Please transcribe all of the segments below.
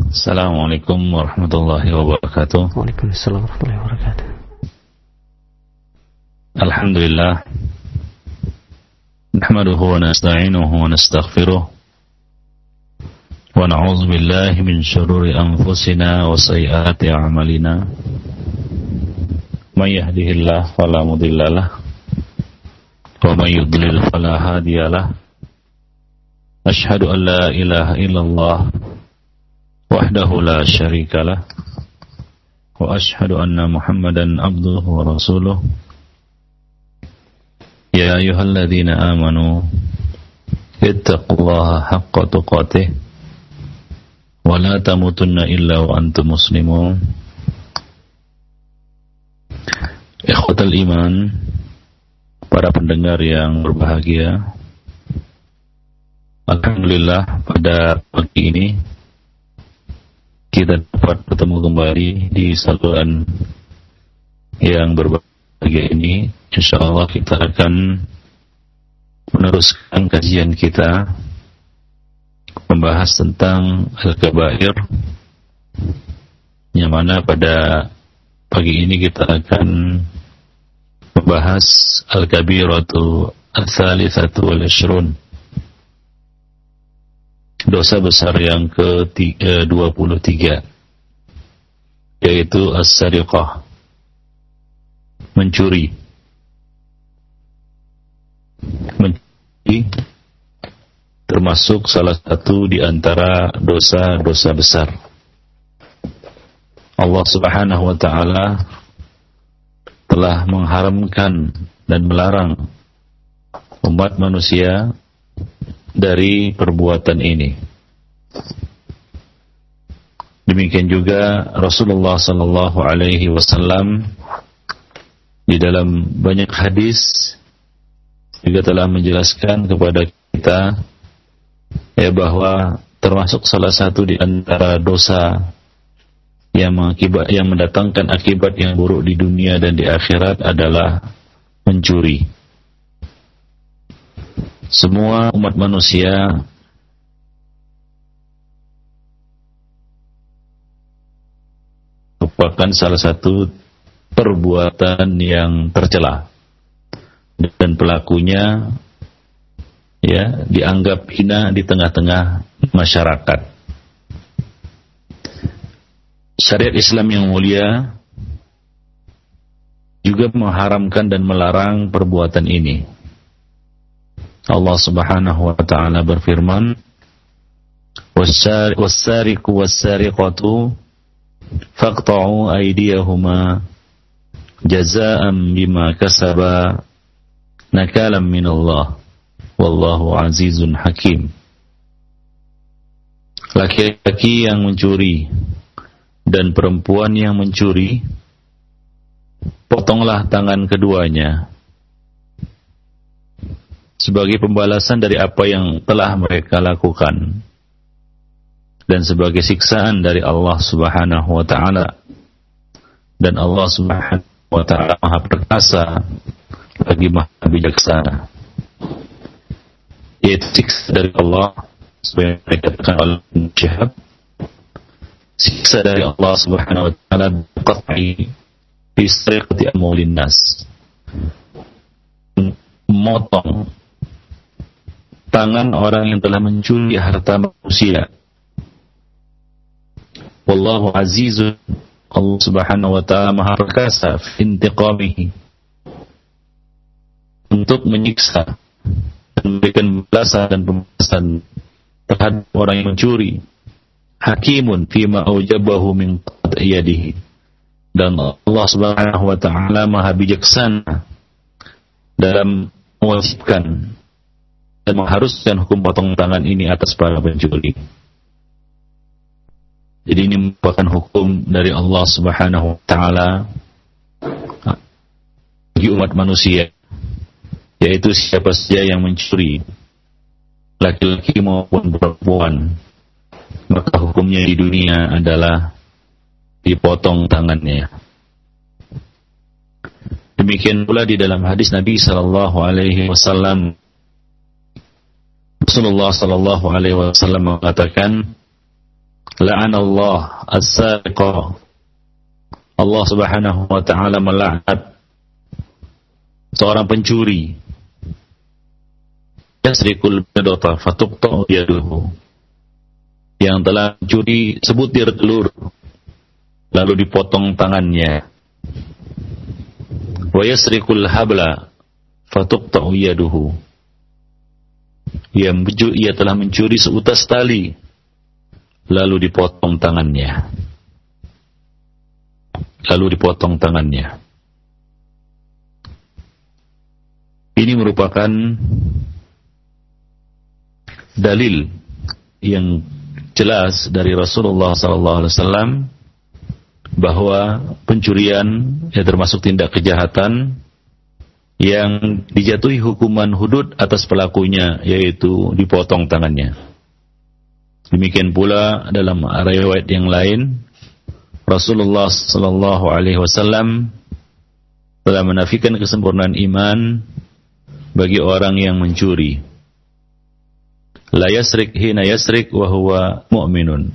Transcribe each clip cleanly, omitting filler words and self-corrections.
Assalamualaikum warahmatullahi wabarakatuh. Waalaikumsalam warahmatullahi wabarakatuh. Alhamdulillah. Nahmaduhu wa nasta'inuhu wa nastaghfiruh. Wa na'udzu billahi min syururi anfusina wa sayyiati a'malina. May yahdihillahu fala mudhillalah wa may yudlil fala hadiyalah. Asyhadu an la ilaha illallah wahdahu la syarikalah wa asyhadu anna Muhammadan abduhu wa rasuluh. Ya ayyuhalladzina amanu ittaqullaha haqqa tuqatih wa la tamutunna illa wa antum muslimun. Ikhwatal iman, para pendengar yang berbahagia, alhamdulillah pada pagi ini kita dapat bertemu kembali di saluran yang berbahagia ini. Insyaallah kita akan meneruskan kajian kita membahas tentang al-kabair, yang mana pada pagi ini kita akan membahas al-kabiratu ats-tsalitsatu wal 'ishrun, dosa besar yang ke-23, yaitu as-sariqah, mencuri. Mencuri termasuk salah satu di antara dosa-dosa besar. Allah Subhanahu wa ta'ala telah mengharamkan dan melarang umat manusia dari perbuatan ini. Demikian juga Rasulullah sallallahu alaihi wasallam di dalam banyak hadis juga telah menjelaskan kepada kita bahwa termasuk salah satu di antara dosa yang mendatangkan akibat yang buruk di dunia dan di akhirat adalah mencuri. Semua umat manusia merupakan salah satu perbuatan yang tercela, dan pelakunya dianggap hina di tengah-tengah masyarakat. Syariat Islam yang mulia juga mengharamkan dan melarang perbuatan ini. Allah Subhanahu wa ta'ala berfirman, "Was-sariqu was-sariqatu faqta'u aydiyahuma jazaa'an bima kasaba nakalam minallah wallahu azizun hakim." Laki-laki yang mencuri dan perempuan yang mencuri, potonglah tangan keduanya sebagai pembalasan dari apa yang telah mereka lakukan dan sebagai siksaan dari Allah Subhanahu wa ta'ala. Dan Allah Subhanahu wa ta'ala Maha Perkasa lagi Maha Bijaksana, yaitu siksa dari Allah sebagai dikatakan oleh Syihab, siksa dari Allah Subhanahu wa ta'ala biqat'i fi sariqati amwalin nas, memotong tangan orang yang telah mencuri harta manusia. Wallahu azizun, Allah Subhanahu wa ta'ala Maha Perkasa fi intiqamihi, untuk menyiksa dan memberikan balasan dan pembalasan terhadap orang yang mencuri. Hakimun fima aujabahu min qat'i yadihi, dan Allah Subhanahu wa ta'ala Maha Bijaksana dalam mewajibkan dan mengharuskan hukum potong tangan ini atas para pencuri. Jadi ini merupakan hukum dari Allah Subhanahu wa ta'ala bagi umat manusia, yaitu siapa saja yang mencuri, laki-laki maupun perempuan, maka hukumnya di dunia adalah dipotong tangannya. Demikian pula di dalam hadis Nabi sallallahu alaihi wasallam, Rasulullah sallallahu alaihi wasallam mengatakan, La'anallah as-sariqa. Allah Subhanahu wa ta'ala melaknat seorang pencuri. Yasrikul bidata fatuqta'u yaduhu. Yang telah mencuri sebutir telur lalu dipotong tangannya. Wa yasrikul habla fatuqta'u yaduhu. Ia telah mencuri seutas tali lalu dipotong tangannya. Ini merupakan dalil yang jelas dari Rasulullah SAW bahwa pencurian termasuk tindak kejahatan yang dijatuhi hukuman hudud atas pelakunya, yaitu dipotong tangannya. Demikian pula dalam riwayat yang lain, Rasulullah SAW telah menafikan kesempurnaan iman bagi orang yang mencuri. La yasrik hina yasrik wa huwa mu'minun.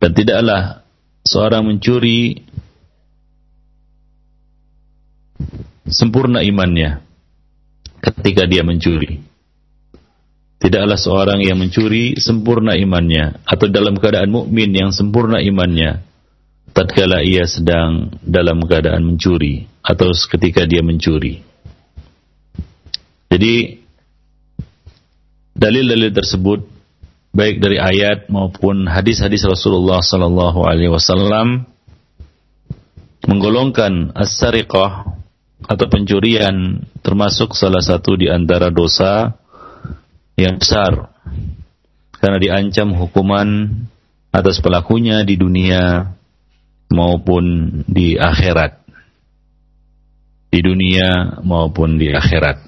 Dan tidaklah seorang mencuri sempurna imannya ketika dia mencuri. Tidaklah seorang yang mencuri sempurna imannya atau dalam keadaan mukmin yang sempurna imannya tatkala ia sedang dalam keadaan mencuri atau ketika dia mencuri. Jadi dalil-dalil tersebut baik dari ayat maupun hadis-hadis Rasulullah sallallahu alaihi wasallam menggolongkan as-sariqah atau pencurian termasuk salah satu di antara dosa yang besar karena diancam hukuman atas pelakunya di dunia maupun di akhirat. Di dunia maupun di akhirat.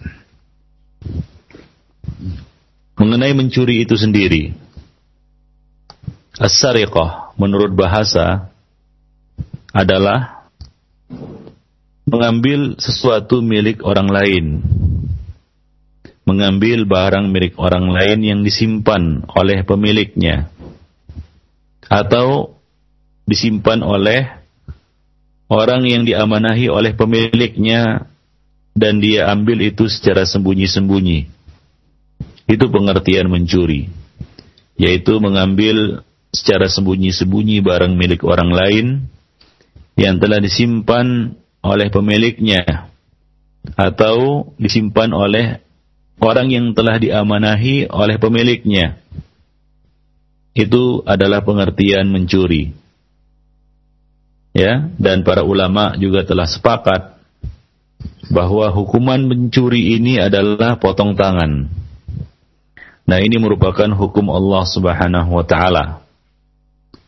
Mengenai mencuri itu sendiri, as-sariqah menurut bahasa adalah mengambil sesuatu milik orang lain, mengambil barang milik orang lain yang disimpan oleh pemiliknya atau disimpan oleh orang yang diamanahi oleh pemiliknya dan dia ambil itu secara sembunyi-sembunyi. Itu pengertian mencuri, yaitu mengambil secara sembunyi-sembunyi barang milik orang lain yang telah disimpan oleh pemiliknya atau disimpan oleh orang yang telah diamanahi oleh pemiliknya. Itu adalah pengertian mencuri. Ya, dan para ulama juga telah sepakat bahwa hukuman mencuri ini adalah potong tangan. Nah, ini merupakan hukum Allah Subhanahu wa taala.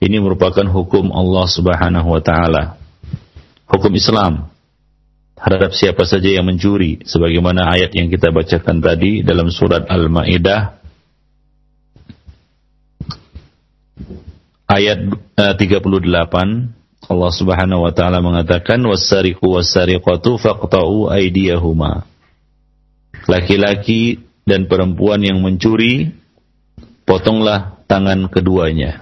Ini merupakan hukum Allah Subhanahu wa taala. Hukum Islam terhadap siapa saja yang mencuri, sebagaimana ayat yang kita bacakan tadi dalam surat Al-Maidah ayat 38. Allah Subhanahu wa taala mengatakan was-sariqu was-sariqatu faqta'u aydiyahuma. Laki-laki dan perempuan yang mencuri, potonglah tangan keduanya.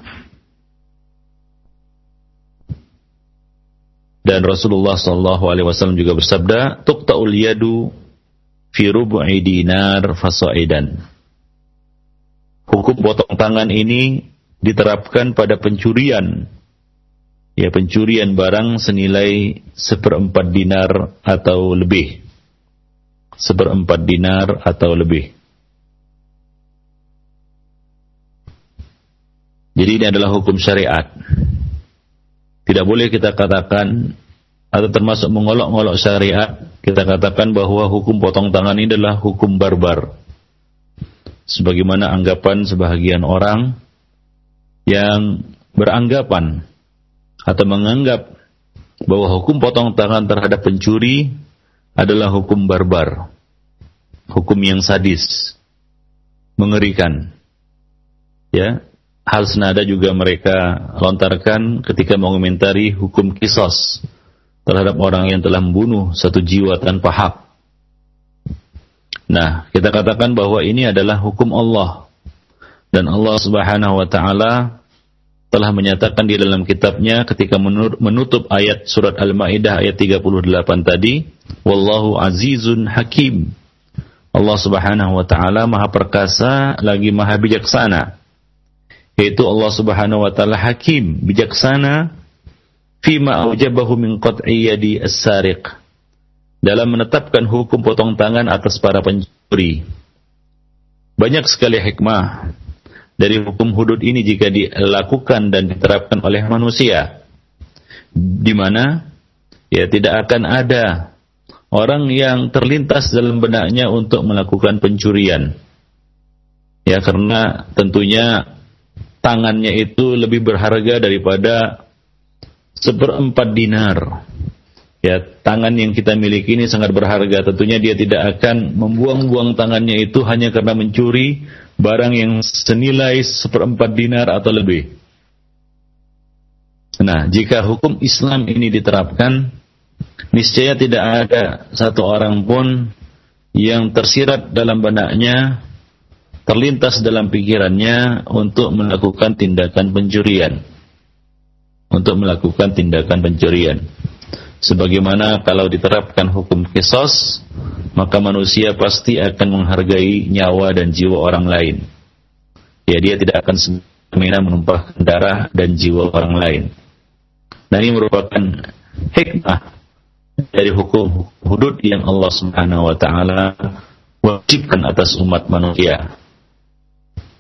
Dan Rasulullah sallallahu alaihi wasallam juga bersabda, tuqta'ul yadu fi rub'i dinar fasaidan. Hukum potong tangan ini diterapkan pada pencurian. Ya, pencurian barang senilai 1/4 dinar atau lebih. 1/4 dinar atau lebih. Jadi ini adalah hukum syariat. Tidak boleh kita katakan atau termasuk mengolok-olok syariat, kita katakan bahwa hukum potong tangan ini adalah hukum barbar. Sebagaimana anggapan sebahagian orang yang beranggapan atau menganggap bahwa hukum potong tangan terhadap pencuri adalah hukum barbar, hukum yang sadis, mengerikan. Ya, hal senada juga mereka lontarkan ketika mengomentari hukum qisas terhadap orang yang telah membunuh satu jiwa tanpa hak. Nah, kita katakan bahwa ini adalah hukum Allah, dan Allah Subhanahu wa taala telah menyatakan di dalam kitabnya ketika menutup ayat surat Al-Maidah ayat 38 tadi, wallahu azizun hakim. Allah Subhanahu wa taala Maha perkasa lagi Maha bijaksana. Yaitu Allah Subhanahu wa taala hakim, bijaksana fima aujabahu min qat'i yadi as-sariq. Dalam menetapkan hukum potong tangan atas para pencuri. Banyak sekali hikmah dari hukum hudud ini jika dilakukan dan diterapkan oleh manusia, di mana ya tidak akan ada orang yang terlintas dalam benaknya untuk melakukan pencurian. Ya, karena tentunya tangannya itu lebih berharga daripada 1/4 dinar. Ya, tangan yang kita miliki ini sangat berharga. Tentunya dia tidak akan membuang-buang tangannya itu hanya karena mencuri barang yang senilai 1/4 dinar atau lebih. Nah, jika hukum Islam ini diterapkan, niscaya tidak ada satu orang pun yang tersirat dalam benaknya, terlintas dalam pikirannya untuk melakukan tindakan pencurian. Sebagaimana kalau diterapkan hukum qisas, maka manusia pasti akan menghargai nyawa dan jiwa orang lain. Ya, dia tidak akan semena menumpahkan darah dan jiwa orang lain. Nah, ini merupakan hikmah dari hukum hudud yang Allah Subhanahu wa taala wajibkan atas umat manusia.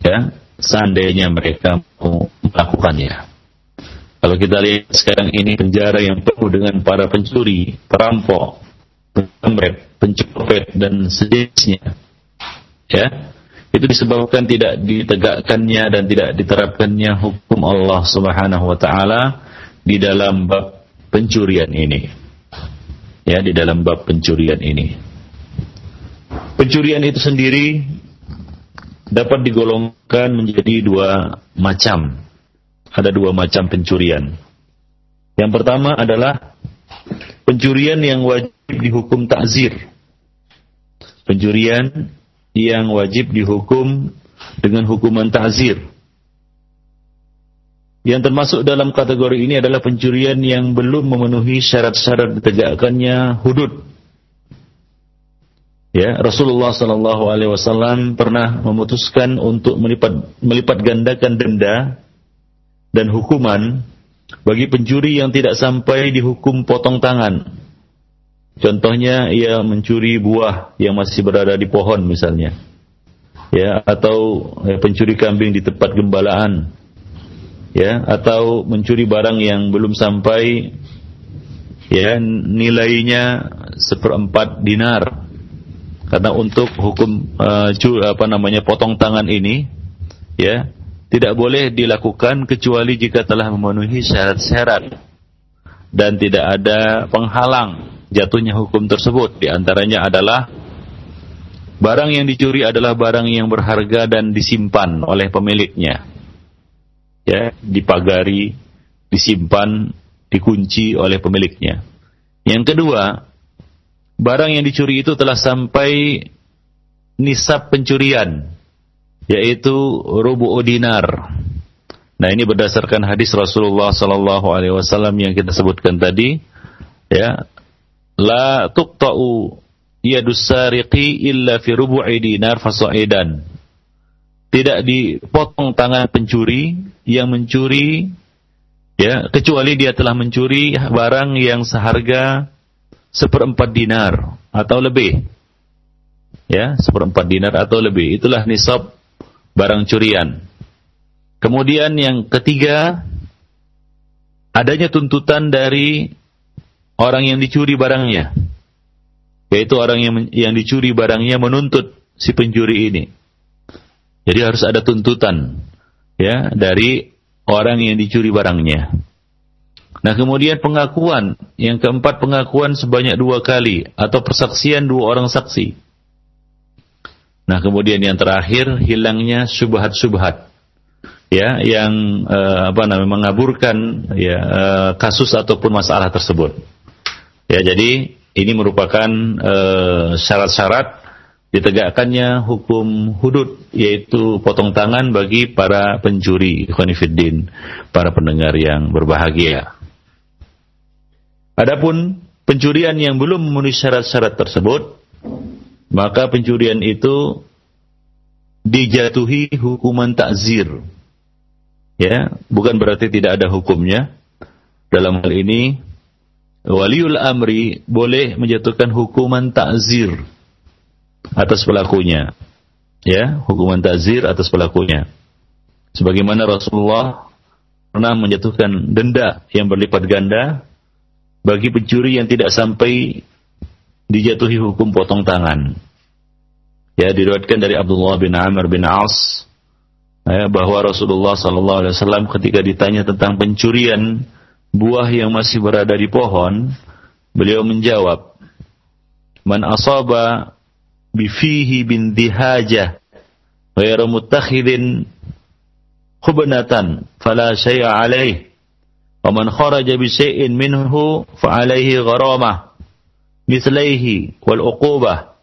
Ya, seandainya mereka mau melakukannya. Kalau kita lihat sekarang ini penjara yang penuh dengan para pencuri, perampok, penjamret, pencopet dan sejenisnya, ya, itu disebabkan tidak ditegakkannya dan tidak diterapkannya hukum Allah Subhanahu wa taala di dalam bab pencurian ini. Ya, di dalam bab pencurian ini. Pencurian itu sendiri dapat digolongkan menjadi dua macam. Ada dua macam pencurian. Yang pertama adalah pencurian yang wajib dihukum ta'zir. Pencurian yang wajib dihukum dengan hukuman ta'zir. Yang termasuk dalam kategori ini adalah pencurian yang belum memenuhi syarat-syarat ditegakkannya hudud. Ya, Rasulullah SAW pernah memutuskan untuk melipat gandakan denda dan hukuman bagi pencuri yang tidak sampai dihukum potong tangan. Contohnya, ia mencuri buah yang masih berada di pohon misalnya, ya, atau pencuri kambing di tempat gembalaan, ya, atau mencuri barang yang belum sampai, ya, nilainya 1/4 dinar. Karena untuk hukum potong tangan ini, ya, tidak boleh dilakukan kecuali jika telah memenuhi syarat-syarat dan tidak ada penghalang jatuhnya hukum tersebut. Di antaranya adalah barang yang dicuri adalah barang yang berharga dan disimpan oleh pemiliknya. Ya, dipagari, disimpan, dikunci oleh pemiliknya. Yang kedua, barang yang dicuri itu telah sampai nisab pencurian, yaitu rubu'u dinar. Nah, ini berdasarkan hadis Rasulullah SAW yang kita sebutkan tadi, ya, la tuqta'u yadus sariqi illa fi rubu'i dinar fasa'idan. Tidak dipotong tangan pencuri yang mencuri, ya, kecuali dia telah mencuri barang yang seharga 1/4 dinar atau lebih. Ya, 1/4 dinar atau lebih. Itulah nisab barang curian. Kemudian yang ketiga, adanya tuntutan dari orang yang dicuri barangnya, yaitu orang yang dicuri barangnya menuntut si pencuri ini. Jadi harus ada tuntutan, ya, dari orang yang dicuri barangnya. Nah, kemudian pengakuan, yang keempat pengakuan sebanyak 2 kali atau persaksian 2 orang saksi. Nah, kemudian yang terakhir hilangnya syubhat-syubhat, ya, yang mengaburkan, ya, kasus ataupun masalah tersebut. Ya, jadi ini merupakan syarat-syarat ditegakkannya hukum hudud, yaitu potong tangan bagi para pencuri. Ikhwani fiddin, para pendengar yang berbahagia. Adapun pencurian yang belum memenuhi syarat-syarat tersebut, maka pencurian itu dijatuhi hukuman ta'zir. Ya, bukan berarti tidak ada hukumnya. Dalam hal ini waliul amri boleh menjatuhkan hukuman ta'zir atas pelakunya. Ya, hukuman ta'zir atas pelakunya. Sebagaimana Rasulullah pernah menjatuhkan denda yang berlipat ganda bagi pencuri yang tidak sampai dijatuhi hukum potong tangan. Ya, diriwayatkan dari Abdullah bin Amr bin As, bahwa Rasulullah SAW ketika ditanya tentang pencurian buah yang masih berada di pohon, beliau menjawab, "Man asaba bifihi bin dihajah ghairu muttakhidin khubnatan fala syai'a alaih, wa man kharaja bi syai'in minhu fa alaihi gharamah mithlaihi wal uqubah,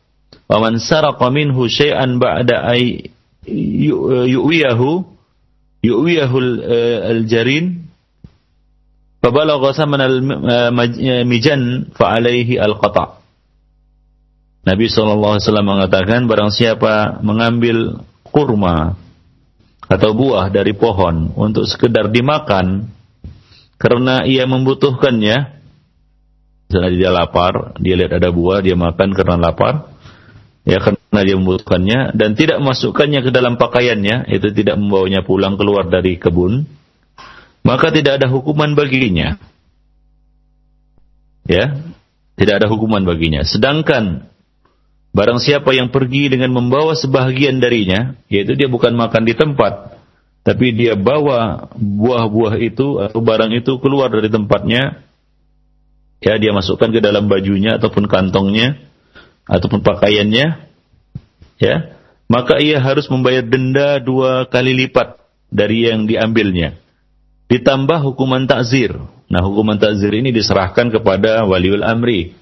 wa man saraqa minhu syai'an ba'da ay yu'wiyahu al-jarin fabalagha saman al-mijan fa alaihi al-qata'." Nabi SAW mengatakan, barang siapa mengambil kurma atau buah dari pohon untuk sekedar dimakan karena ia membutuhkannya, misalnya dia lapar, dia lihat ada buah, dia makan karena lapar, ya karena dia membutuhkannya, dan tidak memasukkannya ke dalam pakaiannya, itu tidak membawanya pulang keluar dari kebun, maka tidak ada hukuman baginya. Ya, tidak ada hukuman baginya. Sedangkan barang siapa yang pergi dengan membawa sebahagian darinya, yaitu dia bukan makan di tempat, tapi dia bawa buah-buah itu atau barang itu keluar dari tempatnya, ya dia masukkan ke dalam bajunya ataupun kantongnya ataupun pakaiannya, ya, maka ia harus membayar denda 2 kali lipat dari yang diambilnya, ditambah hukuman ta'zir. Nah, hukuman ta'zir ini diserahkan kepada waliul amri.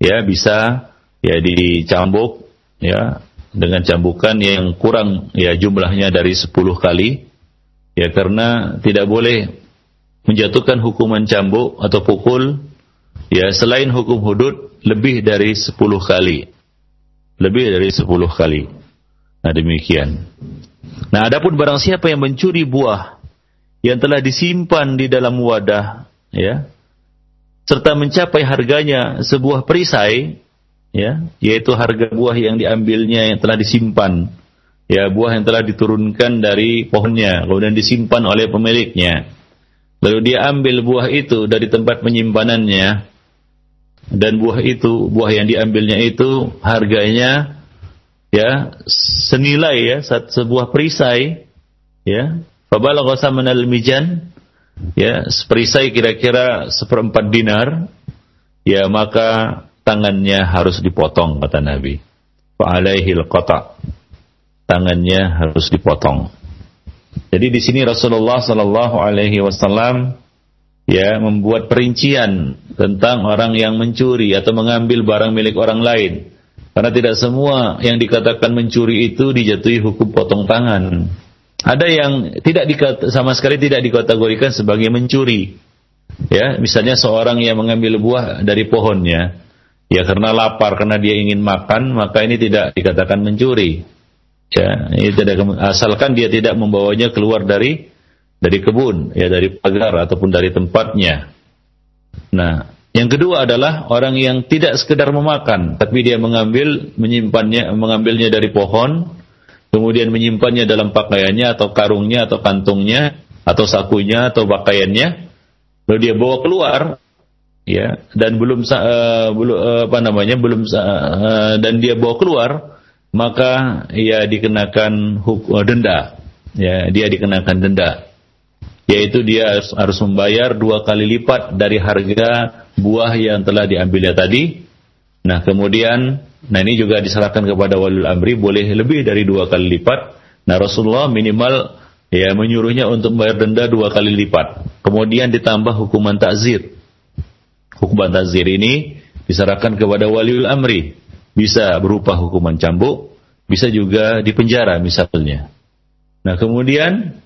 Ya, bisa ya dicambuk ya dengan cambukan yang kurang ya jumlahnya dari 10 kali, ya, karena tidak boleh menjatuhkan hukuman cambuk atau pukul ya selain hukum hudud lebih dari 10 kali. Lebih dari 10 kali. Nah, demikian. Nah, adapun barang siapa yang mencuri buah yang telah disimpan di dalam wadah, ya, serta mencapai harganya sebuah perisai, ya, yaitu harga buah yang diambilnya yang telah disimpan, ya, buah yang telah diturunkan dari pohonnya kemudian disimpan oleh pemiliknya, lalu dia ambil buah itu dari tempat penyimpanannya, dan buah yang diambilnya itu harganya ya senilai ya sebuah perisai, ya, fabalagha samanal mijan, ya, perisai kira-kira 1/4 dinar, ya, maka tangannya harus dipotong, kata Nabi. Fa'alaihil qata'. Tangannya harus dipotong. Jadi di sini Rasulullah sallallahu alaihi wasallam ya membuat perincian tentang orang yang mencuri atau mengambil barang milik orang lain. Karena tidak semua yang dikatakan mencuri itu dijatuhi hukum potong tangan. Ada yang sama sekali tidak dikategorikan sebagai mencuri. Ya, misalnya seorang yang mengambil buah dari pohonnya, ya karena lapar, karena dia ingin makan, maka ini tidak dikatakan mencuri. Ya, ini tidak, asalkan dia tidak membawanya keluar dari kebun, ya, dari pagar ataupun dari tempatnya. Nah, yang kedua adalah orang yang tidak sekedar memakan, tapi dia mengambilnya dari pohon, kemudian menyimpannya dalam pakaiannya atau karungnya atau kantungnya atau sakunya atau pakaiannya, lalu dia bawa keluar, ya, dan dan dia bawa keluar, maka ia dikenakan denda, ya, dia dikenakan denda, yaitu dia harus membayar 2 kali lipat dari harga buah yang telah diambilnya tadi. Nah, kemudian, ini juga diserahkan kepada waliul amri, boleh lebih dari 2 kali lipat. Nah, Rasulullah minimal ya menyuruhnya untuk membayar denda 2 kali lipat. Kemudian ditambah hukuman ta'zir. Hukuman ta'zir ini diserahkan kepada waliul amri. Bisa berupa hukuman cambuk, bisa juga dipenjara misalnya. Nah kemudian